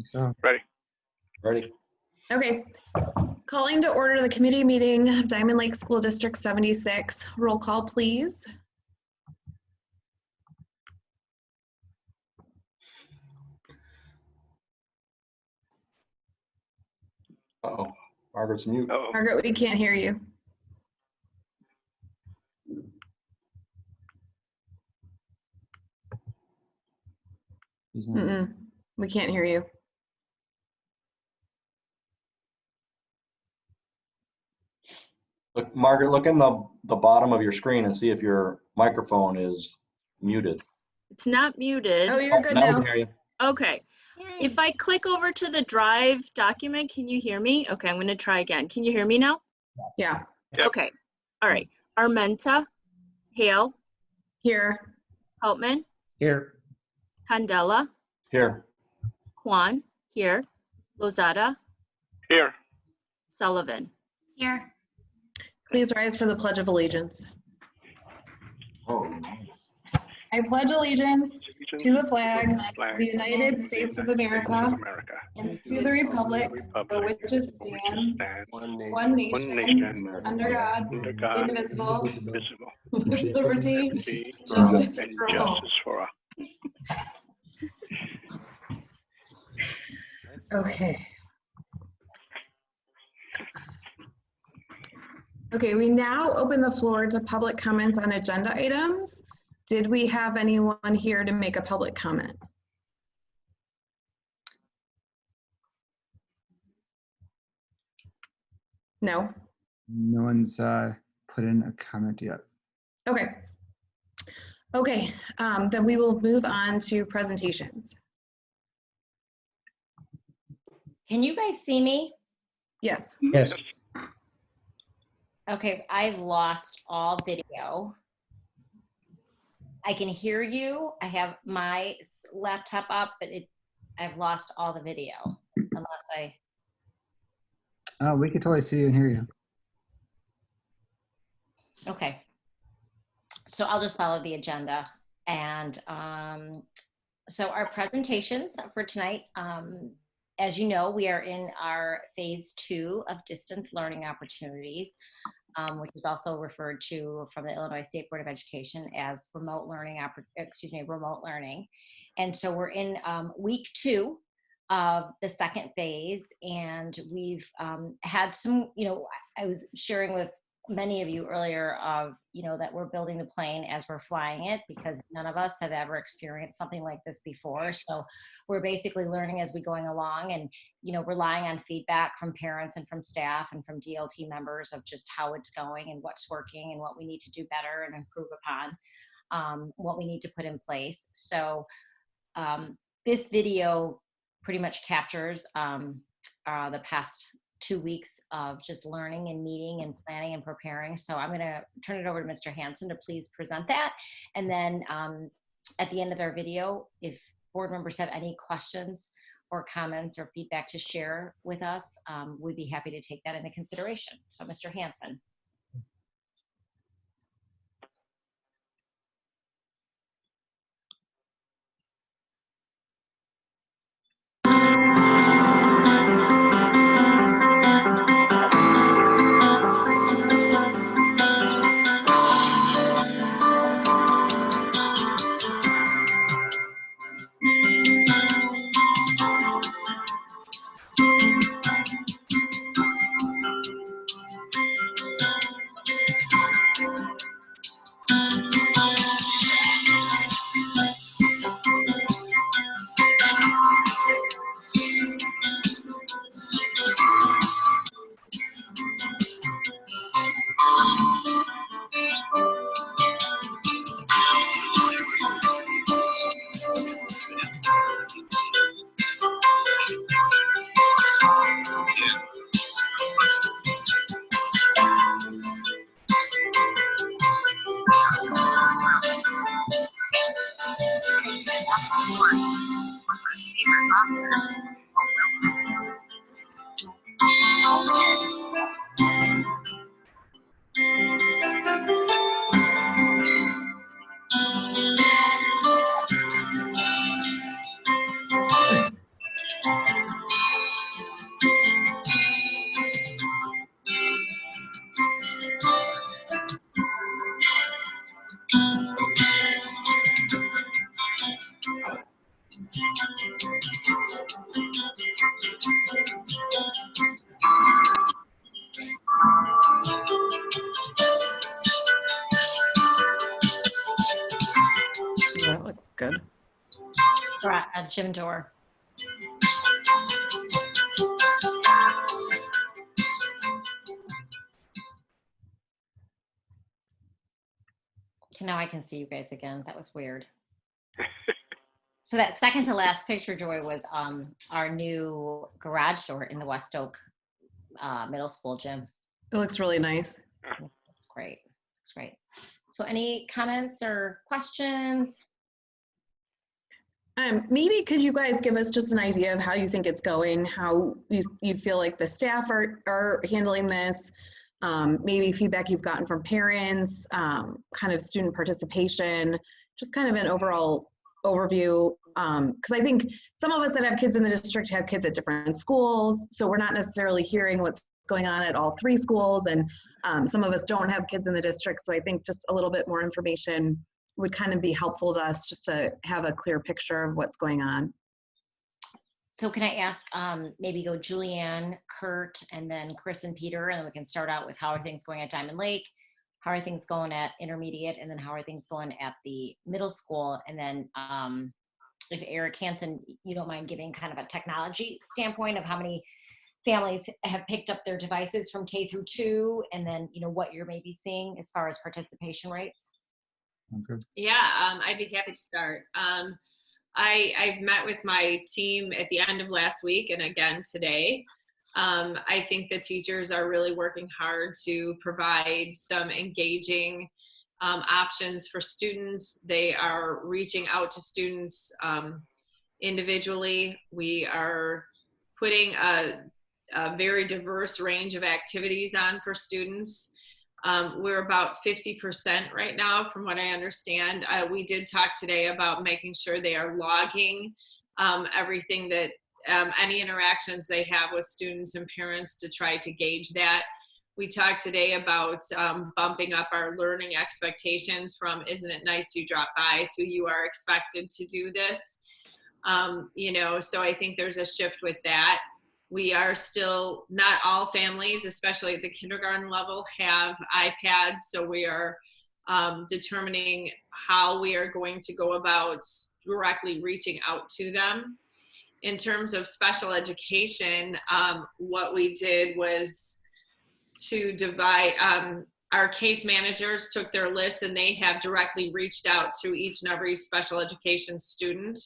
So, Ready. Ready? Okay. Calling to order the committee meeting of Diamond Lake School District 76. Roll call, please. Uh-oh, Margaret's mute. Uh-oh. Margaret, we can't hear you. he's not. Mm-mm. We can't hear you. Look, Margaret, look in the bottom of your screen and see if your microphone is muted. It's not muted. Oh, you're good Now we now. can hear you. Okay. If I click over to the Drive document, can you hear me? Okay, I'm going to try again. Can you hear me now? Yeah. Yep. Okay. All right. Armenta, Hale, Here. Helpman, Here. Candela, Here. Kwan, here, Lozada, Here. Sullivan. Here. Please rise for the Pledge of Allegiance. Oh, nice. I pledge allegiance to the flag of the United of States of the United States America of America, and to the republic for which it stands, One nation. one one nation, nation, under God, under God, indivisible, indivisible, with liberty, liberty, justice and for all. justice for all. Okay. Okay, we now open the floor to public comments on agenda items. Did we have anyone here to make a public comment? No? No one's put in a comment yet. Okay. Okay, then we will move on to presentations. Can you guys see me? Yes. Yes. Okay, I've lost all video. I can hear you. I have my laptop up, but I've lost all the video unless We can totally see you and hear you. okay. So I'll just follow the agenda. And so our presentations for tonight, as you know, we are in our phase 2 of distance learning opportunities, which is also referred to from the Illinois State Board of Education as remote learning, remote learning. And so we're in week 2 of the second phase, and we've had some, I was sharing with many of you earlier of, that we're building the plane as we're flying it, because none of us have ever experienced something like this before. So we're basically learning as we're going along, and, relying on feedback from parents and from staff and from DLT members of just how it's going and what's working and what we need to do better and improve upon, what we need to put in place. So this video pretty much captures the past 2 weeks of just learning and meeting and planning and preparing. So I'm going to turn it over to Mr. Hanson to please present that. And then at the end of our video, if board members have any questions or comments or feedback to share with us, we'd be happy to take that into consideration. So Mr. Hanson. That looks good. Jim Dore. Okay, now I can see you guys again. That was weird. So that second to last picture, Joy, was our new garage door in the West Oak Middle School gym. It looks really nice. It's great. It's great. So any comments or questions? Maybe could you guys give us just an idea of how you think it's going, how you feel like the staff are handling this, maybe feedback you've gotten from parents, kind of student participation, just kind of an overall overview. Because I think some of us that have kids in the district have kids at different schools, so we're not necessarily hearing what's going on at all 3 schools, and some of us don't have kids in the district, so I think just a little bit more information would kind of be helpful to us just to have a clear picture of what's going on. So can I ask, maybe go Julianne, Kurt, and then Chris and Peter, and then we can start out with how are things going at Diamond Lake, how are things going at intermediate, and then how are things going at the middle school, and then if Eric Hansen, you don't mind giving kind of a technology standpoint of how many families have picked up their devices from K through 2, and then what you're maybe seeing as far as participation rates. Sounds good. Yeah, I'd be happy to start. I've met with my team at the end of last week and again today. I think the teachers are really working hard to provide some engaging options for students. They are reaching out to students individually. We are putting a very diverse range of activities on for students. We're about 50% right now, from what I understand. We did talk today about making sure they are logging everything that, any interactions they have with students and parents to try to gauge that. We talked today about bumping up our learning expectations from "isn't it nice you dropped by" to "you are expected to do this." So I think there's a shift with that. We are still, not all families, especially at the kindergarten level, have iPads. So we are determining how we are going to go about directly reaching out to them. In terms of special education, what we did was to divide, our case managers took their list and they have directly reached out to each and every special education student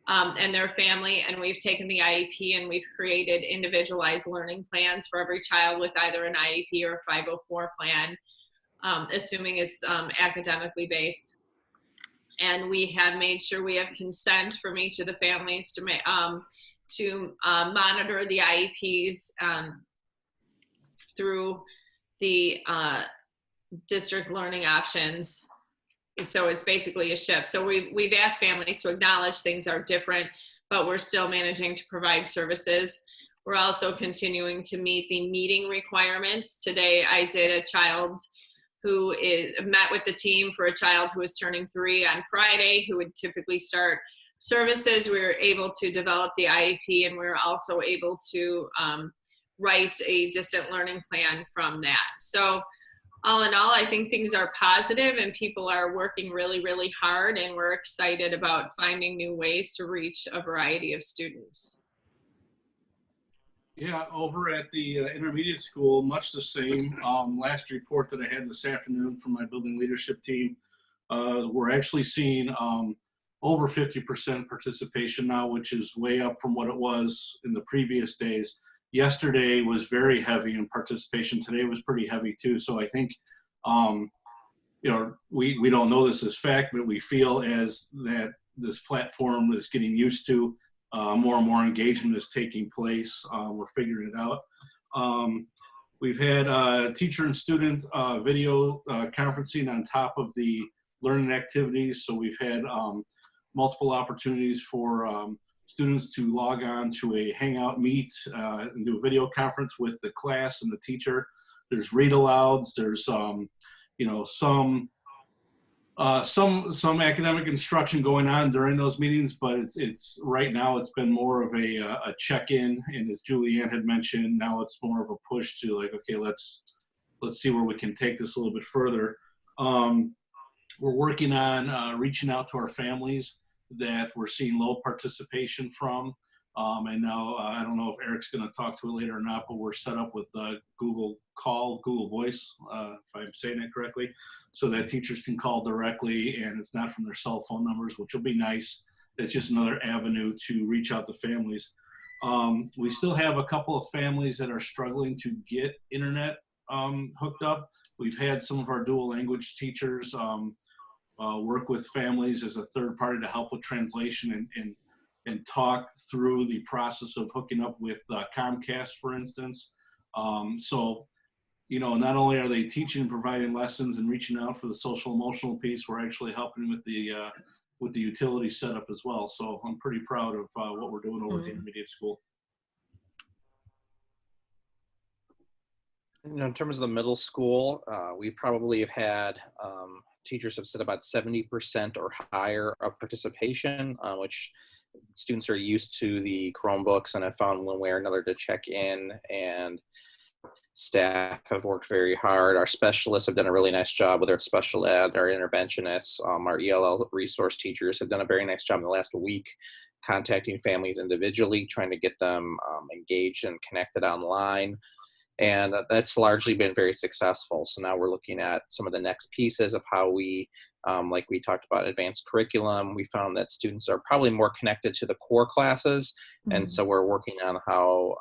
and their family, and we've taken the IEP and we've created individualized learning plans for every child with either an IEP or a 504 plan, assuming it's academically based. And we have made sure we have consent from each of the families to monitor the IEPs through the district learning options. So it's basically a shift. So we've asked families to acknowledge things are different, but we're still managing to provide services. We're also continuing to meet the meeting requirements. Today I did a child who met with the team for a child who was turning 3 on Friday, who would typically start services. We were able to develop the IEP, and we were also able to write a distant learning plan from that. So all in all, I think things are positive and people are working really, really hard, and we're excited about finding new ways to reach a variety of students. Yeah, over at the intermediate school, much the same. Last report that I had this afternoon from my building leadership team, we're actually seeing over 50% participation now, which is way up from what it was in the previous days. Yesterday was very heavy in participation. Today was pretty heavy too. So I think, we don't know this as fact, but we feel as that this platform is getting used to, more and more engagement is taking place. We're figuring it out. We've had teacher and student video conferencing on top of the learning activities. So we've had multiple opportunities for students to log on to a Hangout Meet and do a video conference with the class and the teacher. There's read alouds. There's some academic instruction going on during those meetings, but it's right now it's been more of a check-in, and as Julianne had mentioned, now it's more of a push to like, okay, let's see where we can take this a little bit further. We're working on reaching out to our families that we're seeing low participation from. And now I don't know if Eric's going to talk to it later or not, but we're set up with Google Voice, if I'm saying that correctly, so that teachers can call directly and it's not from their cell phone numbers, which will be nice. It's just another avenue to reach out to families. We still have a couple of families that are struggling to get internet hooked up. We've had some of our dual language teachers work with families as a third party to help with translation and talk through the process of hooking up with Comcast, for instance. So, not only are they teaching and providing lessons and reaching out for the social emotional piece, we're actually helping with the utility setup as well. So I'm pretty proud of what we're doing over at the intermediate school. In terms of the middle school, we probably have had teachers have said about 70% or higher of participation, which students are used to the Chromebooks and have found one way or another to check in, and staff have worked very hard. Our specialists have done a really nice job with our special ed, our interventionists, our ELL resource teachers have done a very nice job in the last week contacting families individually, trying to get them engaged and connected online. And that's largely been very successful. So now we're looking at some of the next pieces of how we, like we talked about advanced curriculum, we found that students are probably more connected to the core classes. And so we're working on how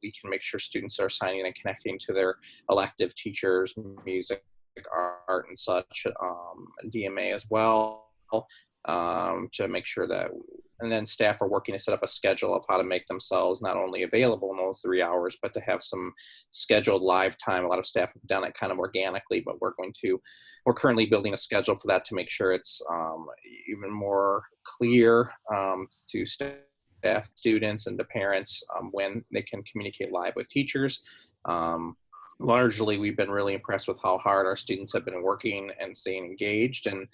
we can make sure students are signing and connecting to their elective teachers, music, art, and such, DMA as well, to make sure that, and then staff are working to set up a schedule of how to make themselves not only available in those 3 hours, but to have some scheduled live time. A lot of staff have done it kind of organically, but we're currently building a schedule for that to make sure it's even more clear to staff, students, and to parents when they can communicate live with teachers. Largely, we've been really impressed with how hard our students have been working and staying engaged. And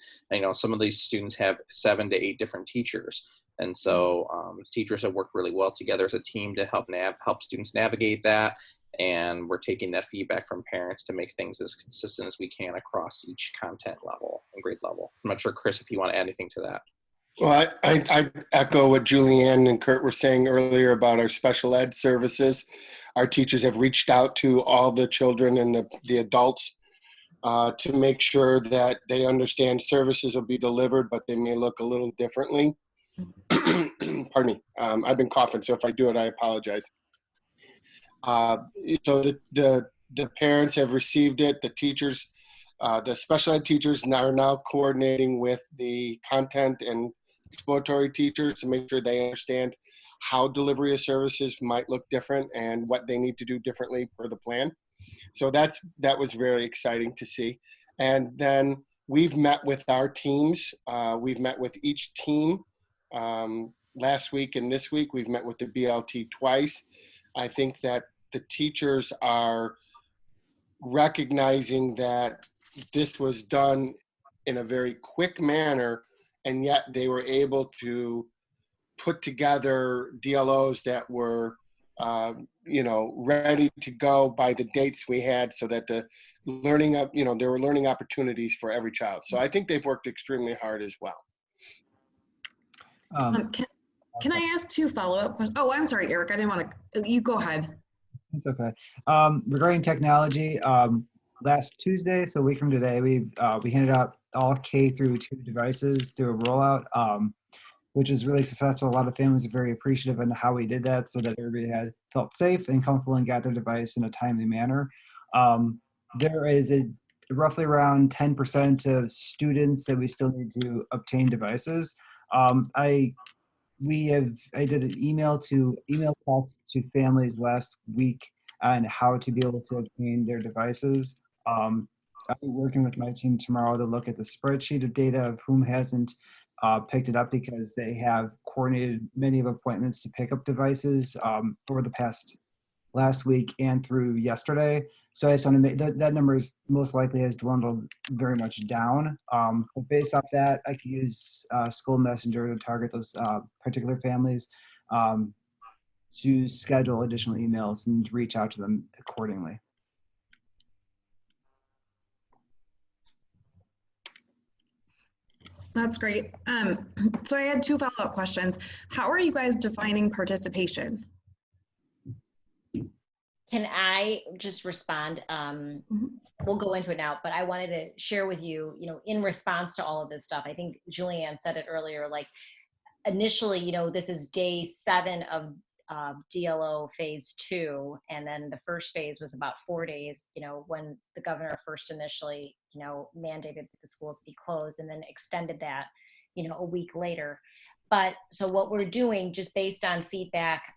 some of these students have 7 to 8 different teachers. And so teachers have worked really well together as a team to help students navigate that. And we're taking that feedback from parents to make things as consistent as we can across each content level and grade level. I'm not sure, Chris, if you want to add anything to that. Well, I echo what Julianne and Kurt were saying earlier about our special ed services. Our teachers have reached out to all the children and the adults to make sure that they understand services will be delivered, but they may look a little differently. Pardon me. I've been coughing, so if I do it, I apologize. So the parents have received it. The teachers, the special ed teachers are now coordinating with the content and exploratory teachers to make sure they understand how delivery of services might look different and what they need to do differently per the plan. So that was very exciting to see. And then we've met with our teams. We've met with each team last week and this week. We've met with the BLT twice. I think that the teachers are recognizing that this was done in a very quick manner, and yet they were able to put together DLOs that were, ready to go by the dates we had, so that the learning up, there were learning opportunities for every child. So I think they've worked extremely hard as well. Can I ask 2 follow-up questions? Oh, I'm sorry, Eric. I didn't want to. You go ahead. It's okay. Regarding technology, last Tuesday, so a week from today, we handed out all K through 2 devices through a rollout, which is really successful. A lot of families are very appreciative of how we did that, so that everybody had felt safe and comfortable and got their device in a timely manner. There is roughly around 10% of students that we still need to obtain devices. I did an email text to families last week on how to be able to obtain their devices. I'll be working with my team tomorrow to look at the spreadsheet of data of whom hasn't picked it up because they have coordinated many of appointments to pick up devices over the last week and through yesterday. So I just want to make that number is most likely has dwindled very much down. But based off that, I could use School Messenger to target those particular families to schedule additional emails and reach out to them accordingly. That's great. So I had 2 follow-up questions. How are you guys defining participation? Can I just respond? We'll go into it now, but I wanted to share with you, in response to all of this stuff, I think Julianne said it earlier, like initially, this is day 7 of DLO phase 2. And then the first phase was about 4 days, when the governor first initially, mandated that the schools be closed and then extended that, a week later. But so what we're doing, just based on feedback,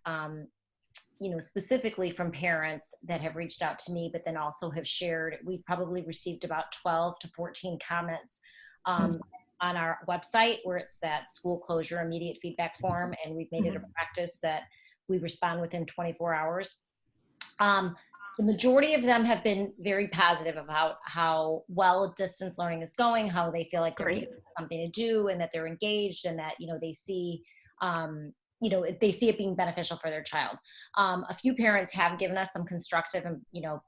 specifically from parents that have reached out to me, but then also have shared, we've probably received about 12 to 14 comments on our website where it's that school closure immediate feedback form. And we've made it a practice that we respond within 24 hours. The majority of them have been very positive about how well distance learning is going, how they feel like they're getting something to do and that they're engaged and that, they see, they see it being beneficial for their child. A few parents have given us some constructive,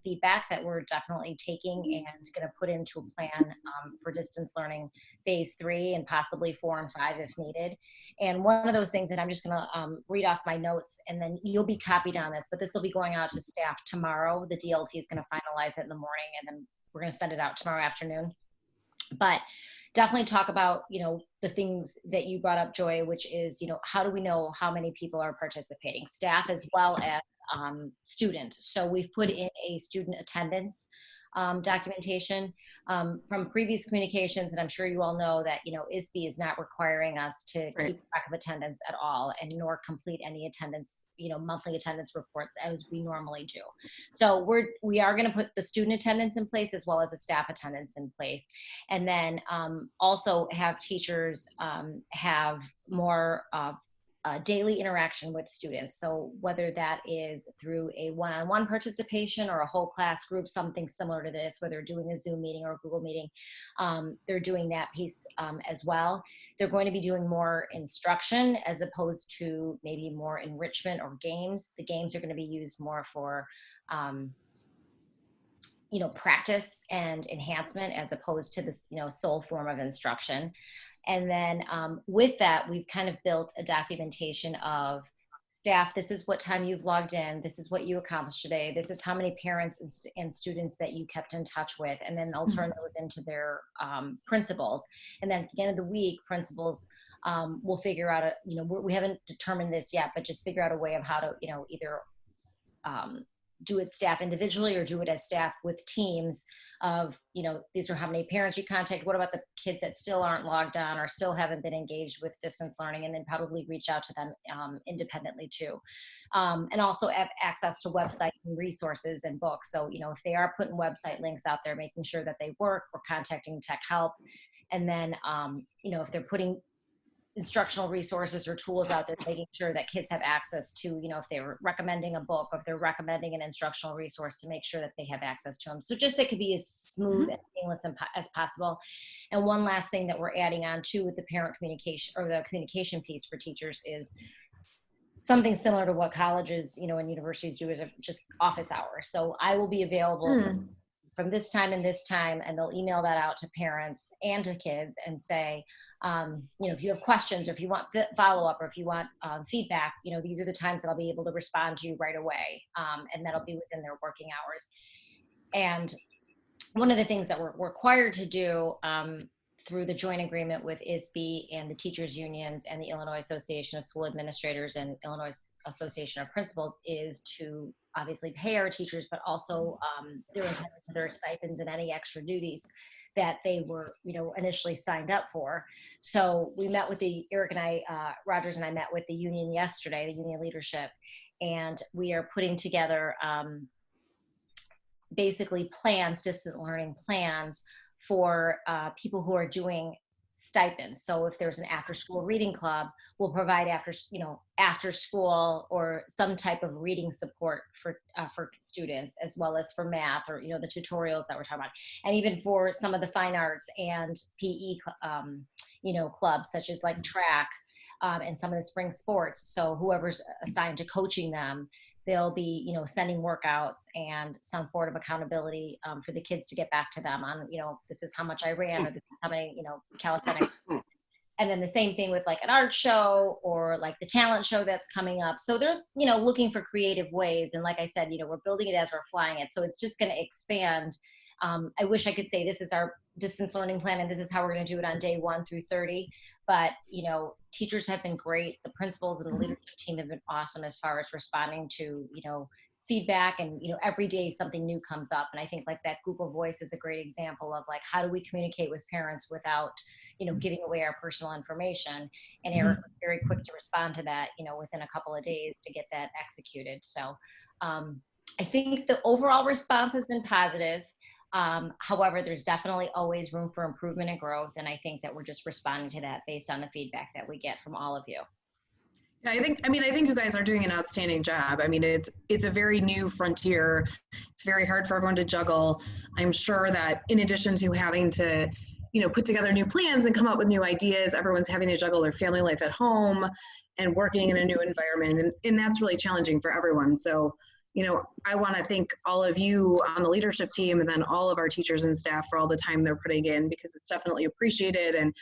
feedback that we're definitely taking and going to put into a plan for distance learning phase 3 and possibly 4 and 5 if needed. And one of those things that I'm just going to read off my notes, and then you'll be copied on this, but this will be going out to staff tomorrow. The DLT is going to finalize it in the morning, and then we're going to send it out tomorrow afternoon. But definitely talk about, the things that you brought up, Joy, which is, how do we know how many people are participating, staff as well as students. So we've put in a student attendance documentation from previous communications, and I'm sure you all know that ISB is not requiring us to keep track of attendance at all, and nor complete any attendance, monthly attendance reports as we normally do. So we are going to put the student attendance in place as well as a staff attendance in place, and then also have teachers have more daily interaction with students. So whether that is through a one-on-one participation or a whole class group, something similar to this, whether they're doing a Zoom meeting or a Google meeting, they're doing that piece as well. They're going to be doing more instruction as opposed to maybe more enrichment or games. The games are going to be used more for practice and enhancement as opposed to this, sole form of instruction. And then with that, we've kind of built a documentation of staff, this is what time you've logged in, this is what you accomplished today, this is how many parents and students that you kept in touch with, and then they'll turn those into their principals. And then at the end of the week, principals will figure out, we haven't determined this yet, but just figure out a way of how to, either do it staff individually or do it as staff with teams of, these are how many parents you contact. What about the kids that still aren't logged on or still haven't been engaged with distance learning, and then probably reach out to them independently too. And also have access to website and resources and books. So, if they are putting website links out there, making sure that they work, or contacting tech help. And then, if they're putting instructional resources or tools out there, making sure that kids have access to, if they're recommending a book, or if they're recommending an instructional resource, to make sure that they have access to them. So just it could be as smooth and seamless as possible. And one last thing that we're adding on to with the parent communication, or the communication piece for teachers, is something similar to what colleges, and universities do, is just office hours. So I will be available from this time and this time, and they'll email that out to parents and to kids and say, if you have questions, or if you want follow-up, or if you want feedback, these are the times that I'll be able to respond to you right away. And that'll be within their working hours. And one of the things that we're required to do through the joint agreement with ISB and the teachers unions and the Illinois Association of School Administrators and Illinois Association of Principals is to obviously pay our teachers, but also they're entitled to their stipends and any extra duties that they were, initially signed up for. So we met with Eric and I, Rogers and I met with the union yesterday, the union leadership, and we are putting together basically plans, distant learning plans for people who are doing stipends. So if there's an after-school reading club, we'll provide after school or some type of reading support for students, as well as for math or the tutorials that we're talking about, and even for some of the fine arts and PE clubs, such as like track and some of the spring sports. So whoever's assigned to coaching them, they'll be, sending workouts and some sort of accountability for the kids to get back to them on, this is how much I ran, or this is how many, calisthenics. And then the same thing with like an art show or like the talent show that's coming up. So they're, looking for creative ways. And like I said, we're building it as we're flying it. So it's just going to expand. I wish I could say this is our distance learning plan and this is how we're going to do it on day 1 through 30. But, teachers have been great. The principals and the leadership team have been awesome as far as responding to, feedback, and, every day something new comes up. And I think like that Google Voice is a great example of like, how do we communicate with parents without, giving away our personal information? And Eric was very quick to respond to that, within a couple of days to get that executed. So I think the overall response has been positive. However, there's definitely always room for improvement and growth. And I think that we're just responding to that based on the feedback that we get from all of you. Yeah, I think you guys are doing an outstanding job. I mean, it's a very new frontier. It's very hard for everyone to juggle. I'm sure that in addition to having to, put together new plans and come up with new ideas, everyone's having to juggle their family life at home and working in a new environment. And that's really challenging for everyone. So, I want to thank all of you on the leadership team and then all of our teachers and staff for all the time they're putting in, because it's definitely appreciated. And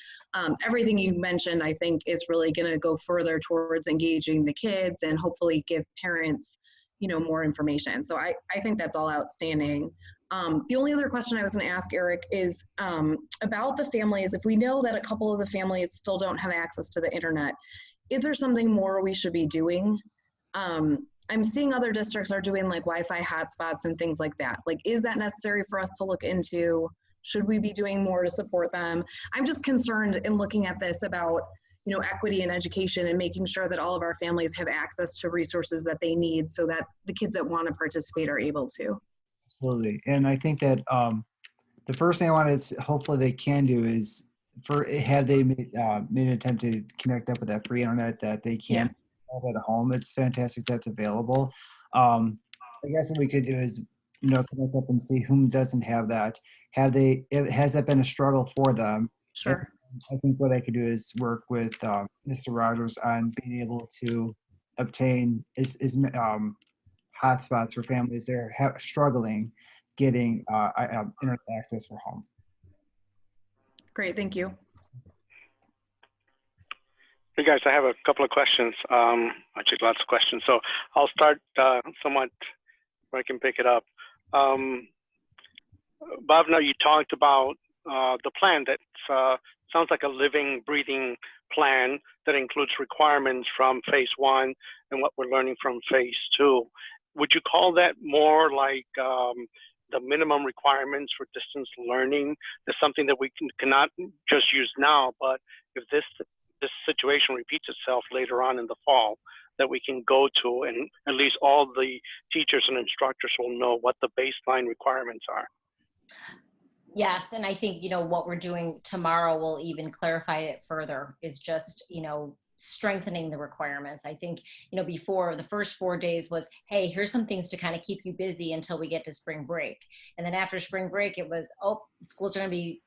everything you mentioned, I think, is really going to go further towards engaging the kids and hopefully give parents, more information. So I think that's all outstanding. The only other question I was going to ask, Eric, is about the families. If we know that a couple of the families still don't have access to the internet, is there something more we should be doing? I'm seeing other districts are doing like Wi-Fi hotspots and things like that. Like, is that necessary for us to look into? Should we be doing more to support them? I'm just concerned in looking at this about, equity in education and making sure that all of our families have access to resources that they need so that the kids that want to participate are able to. Absolutely. And I think that the first thing I want to hopefully they can do is have they made an attempt to connect up with that free internet that they can have at home. It's fantastic that's available. I guess what we could do is, connect up and see whom doesn't have that. Has that been a struggle for them? Sure. I think what I could do is work with Mr. Rogers on being able to obtain hotspots for families that are struggling getting internet access for home. Great, thank you. Hey guys, I have a couple of questions. Actually, lots of questions. So I'll start somewhat where I can pick it up. Bhavna, you talked about the plan that sounds like a living, breathing plan that includes requirements from phase 1 and what we're learning from phase 2. Would you call that more like the minimum requirements for distance learning? That's something that we cannot just use now, but if this situation repeats itself later on in the fall, that we can go to, and at least all the teachers and instructors will know what the baseline requirements are. Yes, and I think, what we're doing tomorrow will even clarify it further, is just, strengthening the requirements. I think, before the first 4 days was, hey, here's some things to kind of keep you busy until we get to spring break. And then after spring break, it was, oh, schools are going to be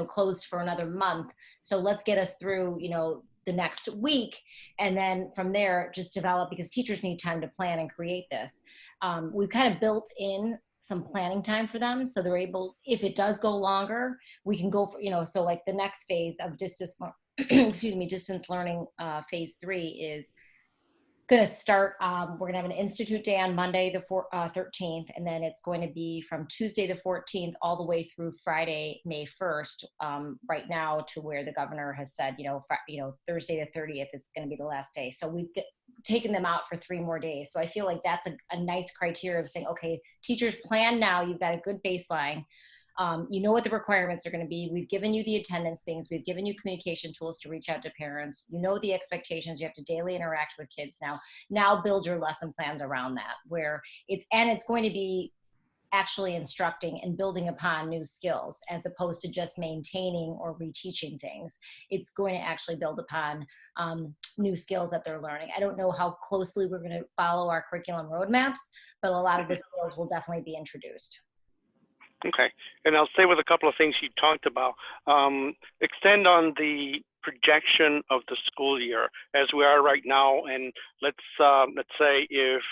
closed for another month. So let's get us through, the next week. And then from there, just develop, because teachers need time to plan and create this. We've kind of built in some planning time for them. So they're able, if it does go longer, we can go for, so like the next phase of distance learning, phase 3 is going to start, we're going to have an institute day on Monday, the 13th, and then it's going to be from Tuesday the 14th all the way through Friday, May 1st, right now, to where the governor has said, Thursday the 30th is going to be the last day. So we've taken them out for 3 more days. So I feel like that's a nice criteria of saying, okay, teachers, plan now, you've got a good baseline. You know what the requirements are going to be. We've given you the attendance things. We've given you communication tools to reach out to parents. You know the expectations. You have to daily interact with kids now. Now build your lesson plans around that, where it's going to be actually instructing and building upon new skills, as opposed to just maintaining or reteaching things. It's going to actually build upon new skills that they're learning. I don't know how closely we're going to follow our curriculum roadmaps, but a lot of the skills will definitely be introduced. Okay, and I'll stay with a couple of things you talked about. Extend on the projection of the school year as we are right now, and let's say if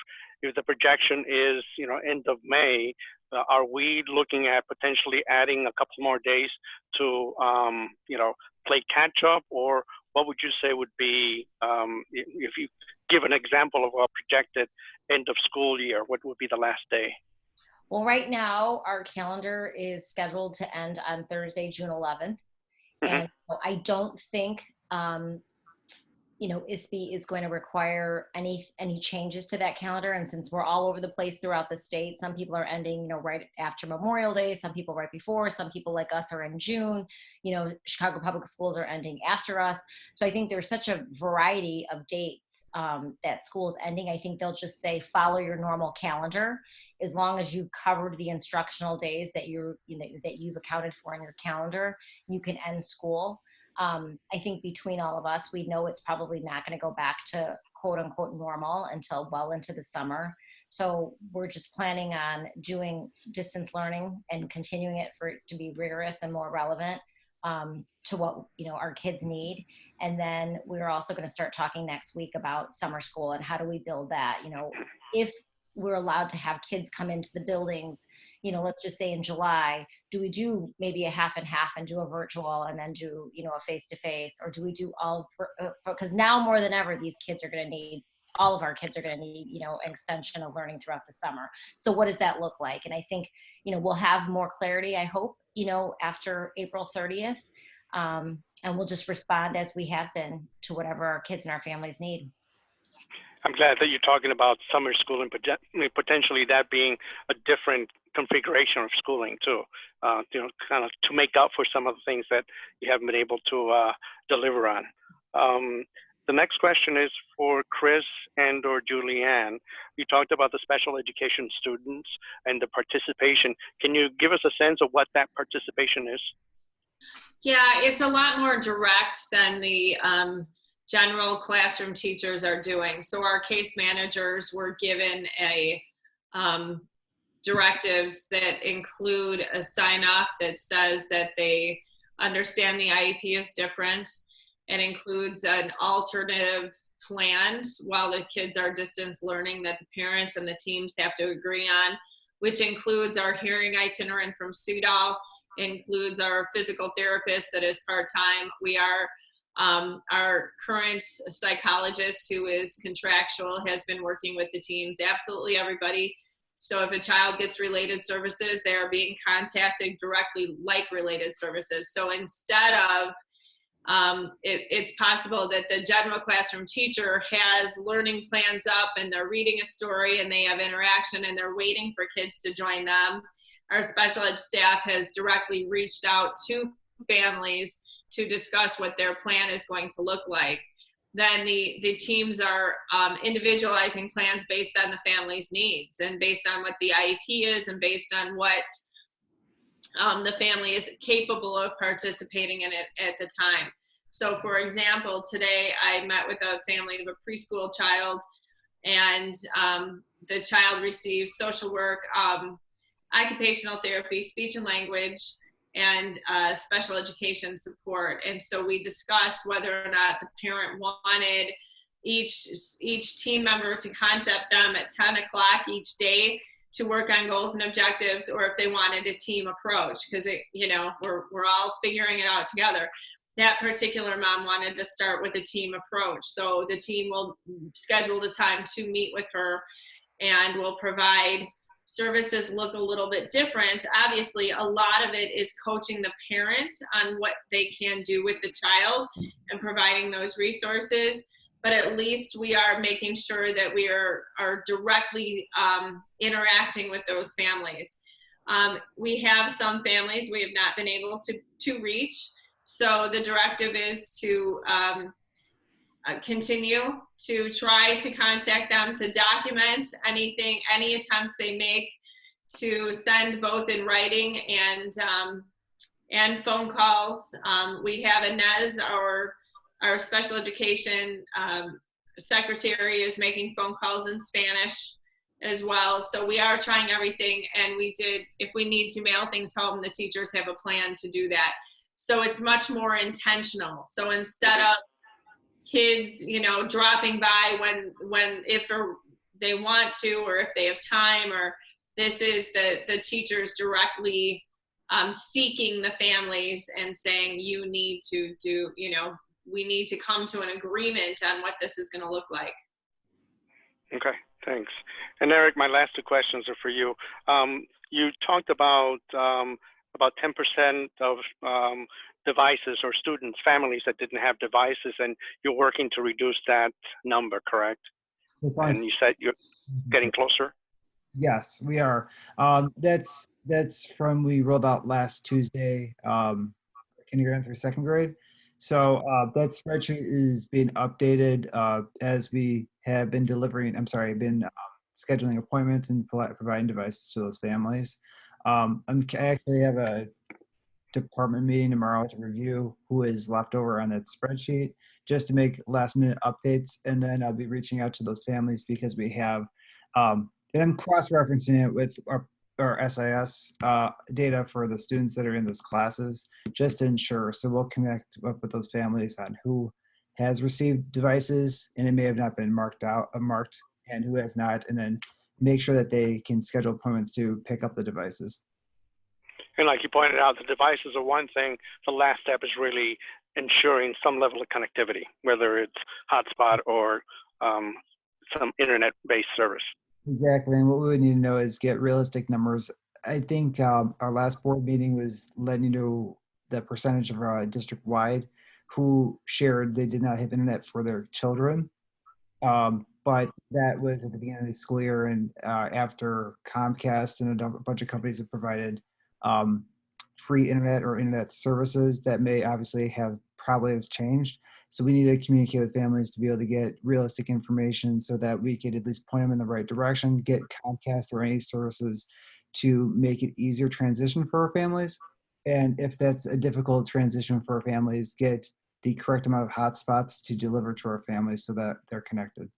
the projection is end of May, are we looking at potentially adding a couple more days to play catch up, or what would you say would be, if you give an example of a projected end of school year, what would be the last day? Well, right now our calendar is scheduled to end on Thursday, June 11th. And I don't think, ISB is going to require any changes to that calendar. And since we're all over the place throughout the state, some people are ending, right after Memorial Day, some people right before, some people like us are in June, Chicago Public Schools are ending after us. So I think there's such a variety of dates that school's ending. I think they'll just say, follow your normal calendar. As long as you've covered the instructional days that you've accounted for in your calendar, you can end school. I think between all of us, we know it's probably not going to go back to quote unquote normal until well into the summer. So we're just planning on doing distance learning and continuing it for it to be rigorous and more relevant to what our kids need. And then we're also going to start talking next week about summer school and how do we build that. If we're allowed to have kids come into the buildings, let's just say in July, do we do maybe a half and half and do a virtual and then do, a face-to-face, or do we do all, because now more than ever, all of our kids are going to need, an extension of learning throughout the summer. So what does that look like? And I think, we'll have more clarity, I hope, after April 30th. And we'll just respond as we have been to whatever our kids and our families need. I'm glad that you're talking about summer school and potentially that being a different configuration of schooling too, kind of to make up for some of the things that you haven't been able to deliver on. The next question is for Chris and or Julianne. You talked about the special education students and the participation. Can you give us a sense of what that participation is? Yeah, it's a lot more direct than the general classroom teachers are doing. So our case managers were given directives that include a sign off that says that they understand the IEP is different. It includes an alternative plan while the kids are distance learning that the parents and the teams have to agree on, which includes our hearing itinerant from Sudol, includes our physical therapist that is part-time. We are our current psychologist, who is contractual, has been working with the teams, absolutely everybody. So if a child gets related services, they are being contacted directly like related services. So instead of, it's possible that the general classroom teacher has learning plans up and they're reading a story and they have interaction and they're waiting for kids to join them. Our special ed staff has directly reached out to families to discuss what their plan is going to look like. Then the teams are individualizing plans based on the family's needs and based on what the IEP is and based on what the family is capable of participating in it at the time. So for example, today I met with a family of a preschool child, and the child received social work, occupational therapy, speech and language, and special education support. And so we discussed whether or not the parent wanted each team member to contact them at 10 o'clock each day to work on goals and objectives, or if they wanted a team approach, because we're all figuring it out together. That particular mom wanted to start with a team approach. So the team will schedule the time to meet with her and will provide services look a little bit different. Obviously, a lot of it is coaching the parent on what they can do with the child and providing those resources. But at least we are making sure that we are directly interacting with those families. We have some families we have not been able to reach. So the directive is to continue to try to contact them, to document any attempts they make to send both in writing and phone calls. We have Inez, our special education secretary, is making phone calls in Spanish as well. So we are trying everything, and if we need to mail things home, the teachers have a plan to do that. So it's much more intentional. So instead of kids, dropping by if they want to, or if they have time, or this is the teachers directly seeking the families and saying, you need to do, we need to come to an agreement on what this is going to look like. Okay, thanks. And Eric, my last two questions are for you. You talked about 10% of devices or students, families that didn't have devices, and you're working to reduce that number, correct? And you said you're getting closer? Yes, we are. That's from we rolled out last Tuesday, kindergarten through second grade. So that spreadsheet is being updated as we have been scheduling appointments and providing devices to those families. I actually have a department meeting tomorrow to review who is left over on that spreadsheet, just to make last minute updates. And then I'll be reaching out to those families because we have, and I'm cross-referencing it with our SIS data for the students that are in those classes, just to ensure. So we'll connect up with those families on who has received devices and it may have not been marked and who has not, and then make sure that they can schedule appointments to pick up the devices. And like you pointed out, the devices are one thing. The last step is really ensuring some level of connectivity, whether it's hotspot or some internet-based service. Exactly, and what we would need to know is get realistic numbers. I think our last board meeting was letting you know the percentage of our district-wide who shared they did not have internet for their children. But that was at the beginning of the school year, and after Comcast and a bunch of companies have provided free internet or internet services, that may obviously have probably has changed. So we need to communicate with families to be able to get realistic information so that we could at least point them in the right direction, get Comcast or any services to make it easier transition for our families. And if that's a difficult transition for our families, get the correct amount of hotspots to deliver to our families so that they're connected.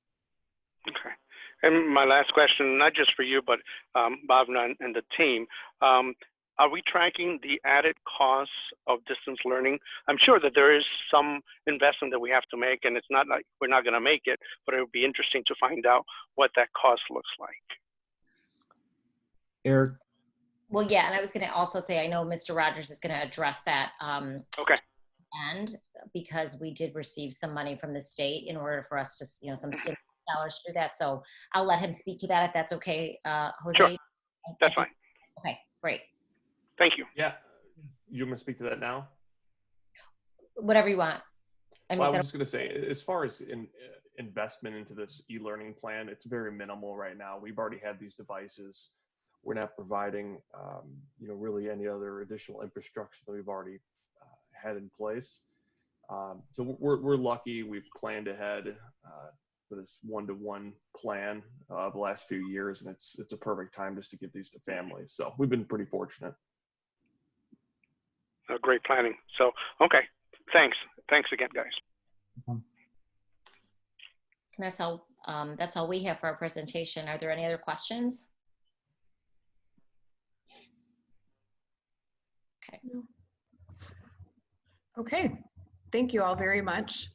Okay. And my last question, not just for you, but Bhavna and the team, are we tracking the added costs of distance learning? I'm sure that there is some investment that we have to make, and it's not like we're not going to make it, but it would be interesting to find out what that cost looks like. Eric? Well, yeah, and I was going to also say, I know Mr. Rogers is going to address that. Okay. And because we did receive some money from the state in order for us to, some stimulus dollars through that. So I'll let him speak to that if that's okay, Jose. Sure. That's fine. Okay, great. Thank you. Yeah. You want me to speak to that now? Whatever you want. I was just going to say, as far as investment into this e-learning plan, it's very minimal right now. We've already had these devices. We're not providing, really any other additional infrastructure that we've already had in place. So we're lucky. We've planned ahead for this one-to-one plan the last few years, and it's a perfect time just to give these to families. So we've been pretty fortunate. Great planning. So, okay, thanks. Thanks again, guys. And that's all we have for our presentation. Are there any other questions? Okay. Okay, thank you all very much.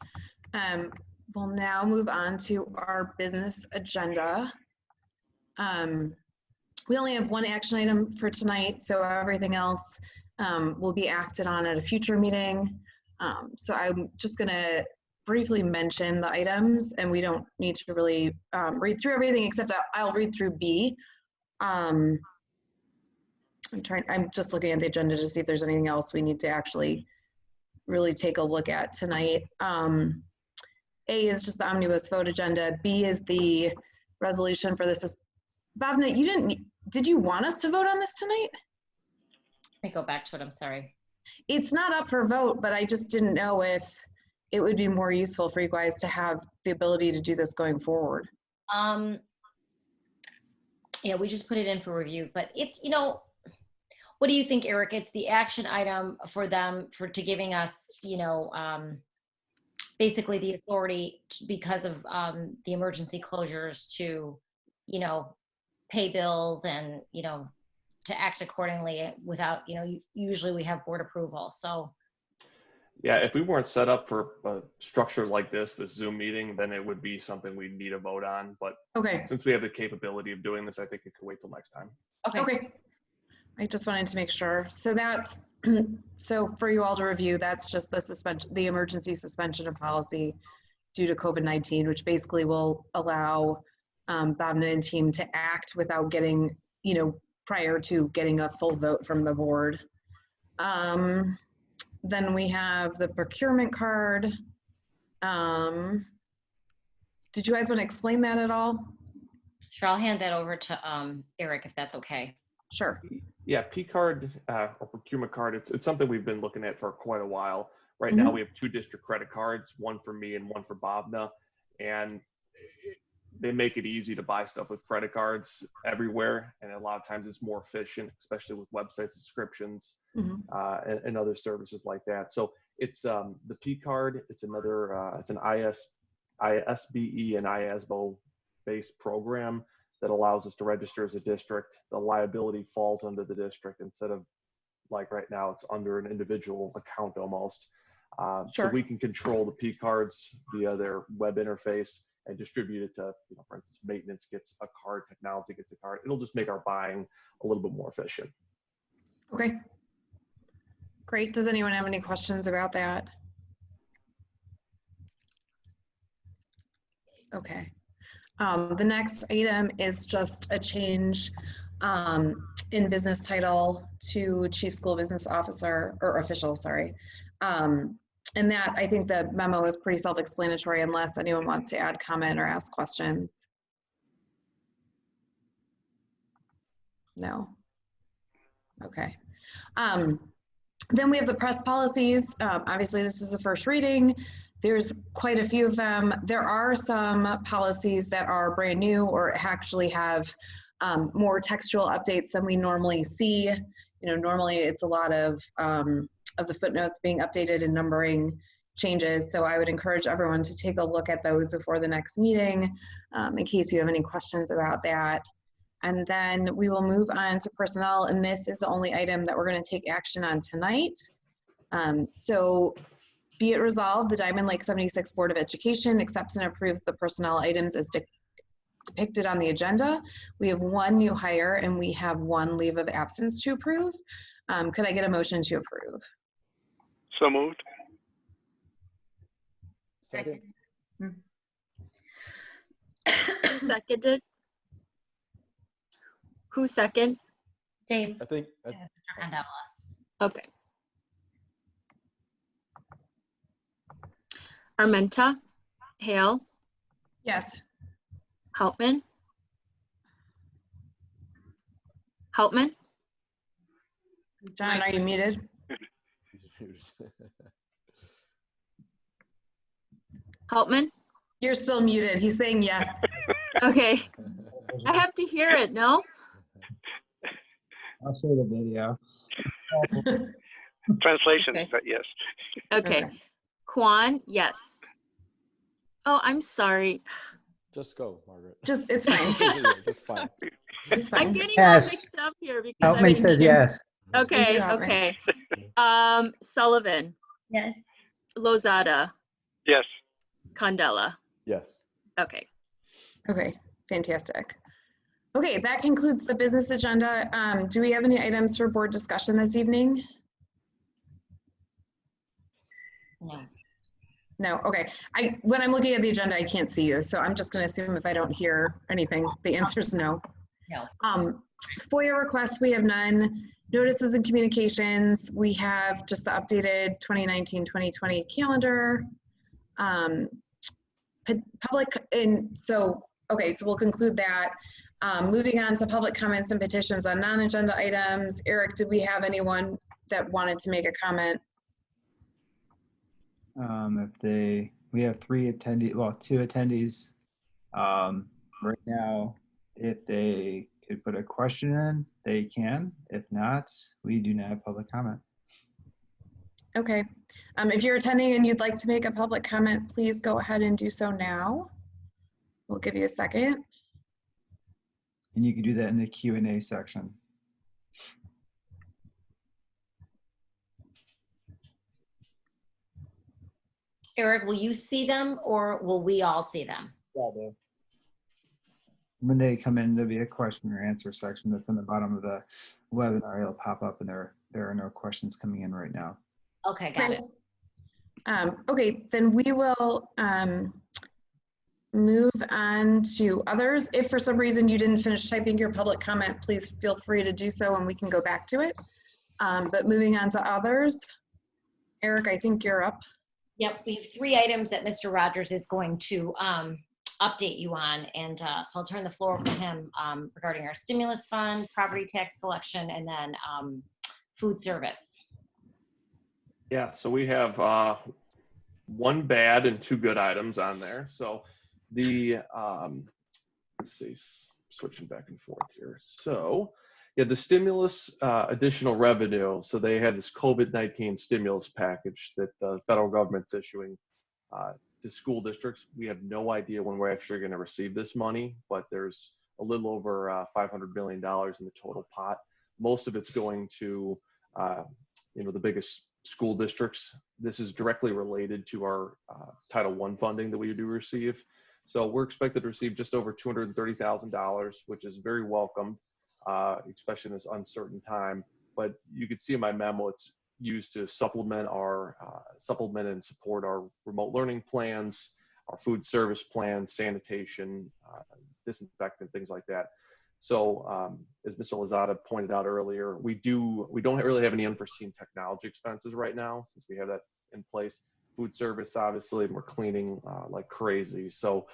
We'll now move on to our business agenda. We only have one action item for tonight, so everything else will be acted on at a future meeting. So I'm just gonna briefly mention the items, and we don't need to really read through everything, except I'll read through B. I'm just looking at the agenda to see if there's anything else we need to actually really take a look at tonight. A is just the omnibus vote agenda. B is the resolution for this. Bhavna, did you want us to vote on this tonight? Let me go back to it, I'm sorry. It's not up for vote, but I just didn't know if it would be more useful for you guys to have the ability to do this going forward. Yeah, we just put it in for review, but it's, you know, what do you think, Eric? It's the action item for them to giving us, you know, basically the authority because of the emergency closures to, you know, pay bills and, you know, to act accordingly without, you know, usually we have board approval. So Yeah, if we weren't set up for a structure like this Zoom meeting, then it would be something we'd need a vote on. But Okay, since we have the capability of doing this, I think it could wait till next time. okay. I just wanted to make sure. So that's, so for you all to review, that's just the emergency suspension of policy due to COVID-19, which basically will allow Bhavna and team to act without getting, you know, prior to getting a full vote from the board. Then we have the procurement card. Did you guys want to explain that at all? sure, I'll hand that over to Eric if that's okay. Sure. Yeah, P card or procurement card, it's something we've been looking at for quite a while. Right now, we have 2 district credit cards, one for me and one for Bhavna. And they make it easy to buy stuff with credit cards everywhere. And a lot of times it's more efficient, especially with website subscriptions and other services like that. So it's the P card. It's another, it's an ISBE and IASBO based program that allows us to register as a district. The liability falls under the district instead of like right now, it's under an individual account almost. So we can control the P cards via their web interface and distribute it to, you know, for instance, maintenance gets a card, technology gets a card. It'll just make our buying a little bit more efficient. Okay. Great. Does anyone have any questions about that? Okay. The next item is just a change in business title to Chief School Business Officer or official, sorry. And that, I think the memo is pretty self-explanatory unless anyone wants to add comment or ask questions. No. Okay. Then we have the press policies. Obviously, this is the first reading. There's quite a few of them. There are some policies that are brand new or actually have more textual updates than we normally see. You know, normally it's a lot of the footnotes being updated and numbering changes. So I would encourage everyone to take a look at those before the next meeting in case you have any questions about that. And then we will move on to personnel, and this is the only item that we're going to take action on tonight. So be it resolved, the Diamond Lake 76 Board of Education accepts and approves the personnel items as depicted on the agenda. We have 1 new hire and we have 1 leave of absence to approve. Could I get a motion to approve? So moved. Second. Who seconded? Who second? Dave. I think Okay. Armenta, Hale, Yes. Hauptman. Hauptman, John, are you muted? Hauptman. You're still muted. He's saying yes. Okay. I have to hear it, no? I'll show the video. Translation Okay. is that yes. Okay. Kwan, yes. Oh, I'm sorry. just go, Margaret. Just, it's fine. Just fine. It's I'm fine. getting Yes. all mixed up here because Hauptman says yes. Okay, Thank you, Hauptman. okay. Sullivan, Yes. Lozada, Yes. Condella. Yes. Okay. Okay, fantastic. Okay, that concludes the business agenda. Do we have any items for board discussion this evening? No. No, okay. When I'm looking at the agenda, I can't see you, so I'm just gonna assume if I don't hear anything, the answer is no. No. FOIA requests, we have none. Notices and communications, we have just the updated 2019-2020 calendar. Public, okay, so we'll conclude that. Moving on to public comments and petitions on non-agenda items. Eric, did we have anyone that wanted to make a comment? We have 3 attendees, well, 2 attendees right now. If could put a question in, they can. If not, we do not have public comment. Okay. If you're attending and you'd like to make a public comment, please go ahead and do so now. We'll give you a second. And you can do that in the Q&A section. Eric, will you see them or will we all see them? When they come in, there'll be a question or answer section that's on the bottom of the webinar. It'll pop up and there are no questions coming in right now. Okay, got it. Okay, then we will move on to others. If for some reason you didn't finish typing your public comment, please feel free to do so and we can go back to it. But moving on to others, Eric, I think you're up. Yep, we have 3 items that Mr. Rogers is going to update you on. And so I'll turn the floor over to him regarding our stimulus fund, property tax collection, and then food service. Yeah, so we have 1 bad and 2 good items on there. So the, let's see, switching back and forth here. So yeah, the stimulus additional revenue. So they had this COVID-19 stimulus package that the federal government's issuing to school districts. We have no idea when we're actually going to receive this money, but there's a little over $500 million in the total pot. Most of it's going to, the biggest school districts. This is directly related to our Title I funding that we do receive. So we're expected to receive just over $230,000, which is very welcome, especially in this uncertain time. But you can see in my memo, it's used to supplement and support our remote learning plans, our food service plans, sanitation, disinfectant, things like that. So as Mr. Lozada pointed out earlier, we don't really have any unforeseen technology expenses right now since we have that in place. Food service, obviously, and we're cleaning like crazy. So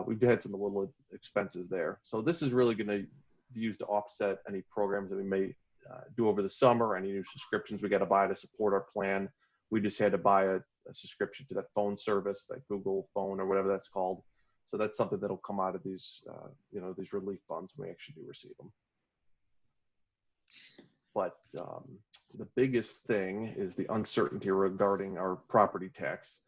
we've had some little expenses there. So this is really going to be used to offset any programs that we may do over the summer, any new subscriptions we got to buy to support our plan. We just had to buy a subscription to that phone service, that Google phone or whatever that's called. So that's something that'll come out of these, these relief funds when we actually do receive them. But the biggest thing is the uncertainty regarding our property tax.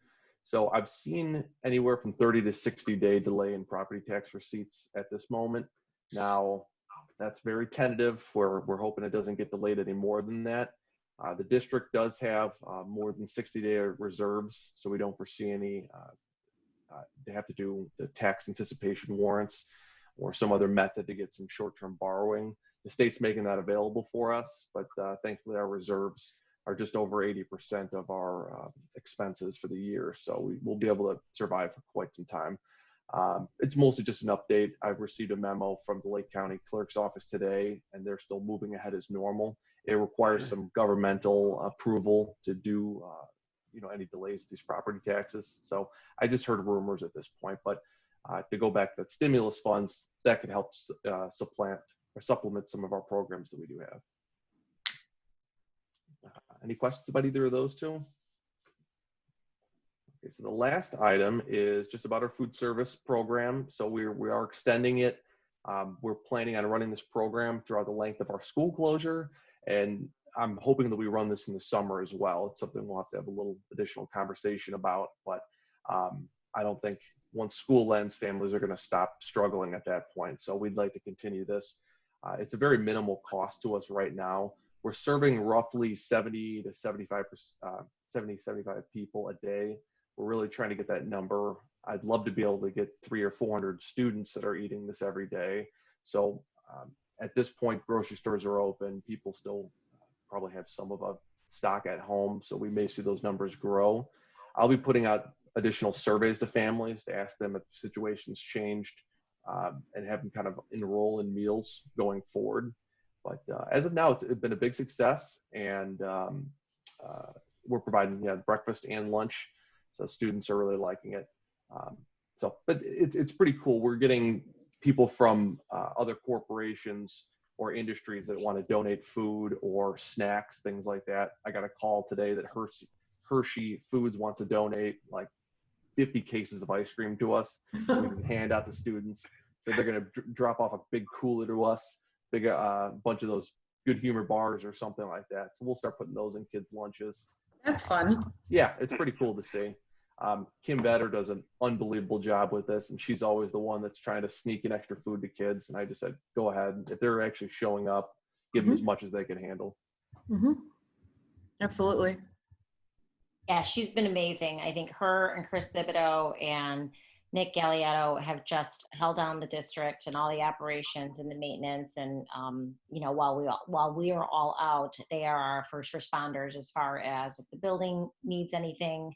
So I've seen anywhere from 30 to 60-day delay in property tax receipts at this moment. Now, that's very tentative. We're hoping it doesn't get delayed any more than that. The district does have more than 60-day reserves, so we don't foresee any. They have to do the tax anticipation warrants or some other method to get some short-term borrowing. The state's making that available for us, but thankfully our reserves are just over 80% of our expenses for the year. So we'll be able to survive for quite some time. It's mostly just an update. I've received a memo from the Lake County Clerk's office today, and they're still moving ahead as normal. It requires some governmental approval to do any delays to these property taxes. So I just heard rumors at this point, but to go back to that stimulus funds, that could help supplement some of our programs that we do have. Any questions about either of those two? Okay, so the last item is just about our food service program. So we are extending it. We're planning on running this program throughout the length of our school closure, and I'm hoping that we run this in the summer as well. It's something we'll have to have a little additional conversation about, but I don't think once school ends, families are going to stop struggling at that point. So we'd like to continue this. It's a very minimal cost to us right now. We're serving roughly 70 to 75 people a day. We're really trying to get that number. I'd love to be able to get 300 or 400 students that are eating this every day. So at this point, grocery stores are open. People still probably have some of a stock at home, so we may see those numbers grow. I'll be putting out additional surveys to families to ask them if the situation's changed and have them kind of enroll in meals going forward. But as of now, it's been a big success, and we're providing breakfast and lunch, so students are really liking it. But it's pretty cool. We're getting people from other corporations or industries that want to donate food or snacks, things like that. I got a call today that Hershey Foods wants to donate like 50 cases of ice cream to us so we can hand out to students. So they're going to drop off a big cooler to us. big bunch of those good humor bars or something like that. So we'll start putting those in kids' lunches. That's fun. Yeah, it's pretty cool to see. Kim Vetter does an unbelievable job with this, and she's always the one that's trying to sneak in extra food to kids. And I just said, go ahead. If they're actually showing up, give them as much as they can handle. Mm-hmm. Absolutely. Yeah, she's been amazing. I think her and Chris Thibodeau and Nick Galliotto have just held down the district and all the operations and the maintenance. And, you know, while we are all out, they are our first responders as far as if the building needs anything.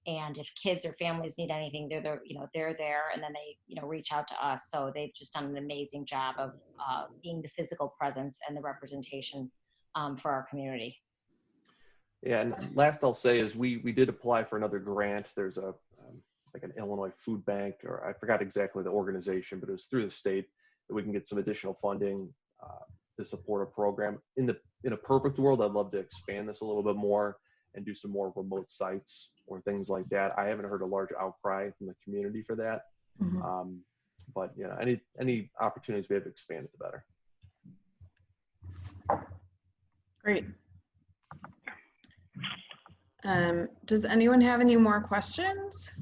And if kids or families need anything, they're there, and then they, you know, reach out to us. So they've just done an amazing job of being the physical presence and the representation for our community. Yeah, and last I'll say is we did apply for another grant. There's a like an Illinois Food Bank, or I forgot exactly the organization, but it was through the state that we can get some additional funding to support a program. In a perfect world, I'd love to expand this a little bit more and do some more remote sites or things like that. I haven't heard a large outcry from the community for that. Mm-hmm. But you know, any opportunities we have to expand it, the better. Great. Does anyone have any more questions?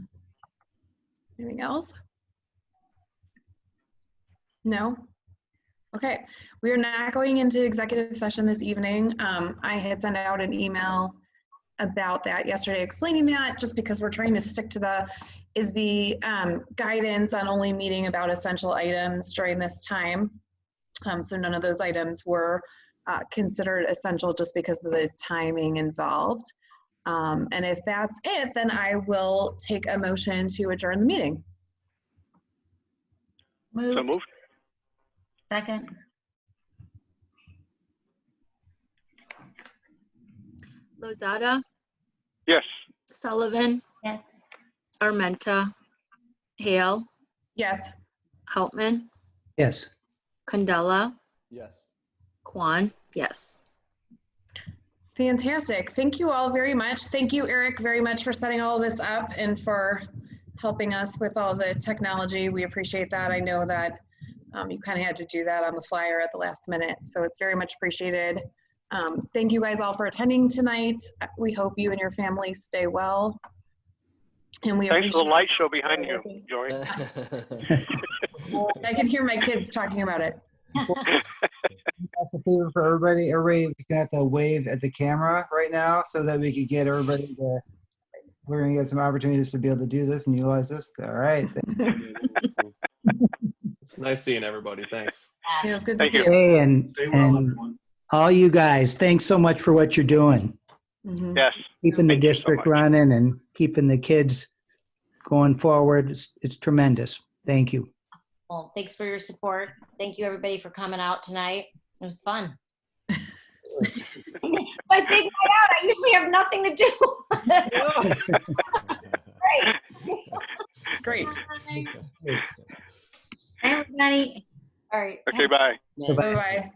Anything else? No? Okay, we are not going into executive session this evening. I had sent out an email about that yesterday explaining that, just because we're trying to stick to the ISB guidance on only meeting about essential items during this time. So none of those items were considered essential just because of the timing involved. And if that's it, then I will take a motion to adjourn the meeting. So moved. Second. Lozada, Yes. Sullivan, Yes. Armenta, Hale, Yes. Hauptman, Yes. Candela, Yes. Kwan, yes. Fantastic. Thank you all very much. Thank you, Eric, very much for setting all this up and for helping us with all the technology. We appreciate that. I know that you kind of had to do that on the flyer at the last minute, so it's very much appreciated. Thank you guys all for attending tonight. We hope you and your families stay well. And we Thanks for the light show behind you, Joy. I can hear my kids talking about it. That's a favor for everybody. Everybody's gonna have to wave at the camera right now so that we could get everybody to. We're gonna get some opportunities to be able to do this and utilize this. All right. Nice seeing everybody. Thanks. It was good to Thank see you. you. Hey, and Stay well, everyone. all you guys, thanks so much for what you're doing. Mhm. Yes. Keeping the Thank you so district much. running and keeping the kids going forward. It's tremendous. Thank you. Well, thanks for your support. Thank you, everybody, for coming out tonight. It was fun. My big night out. I usually have nothing to do. Great. Bye, everybody. All right. Okay, bye. Bye-bye. Bye-bye.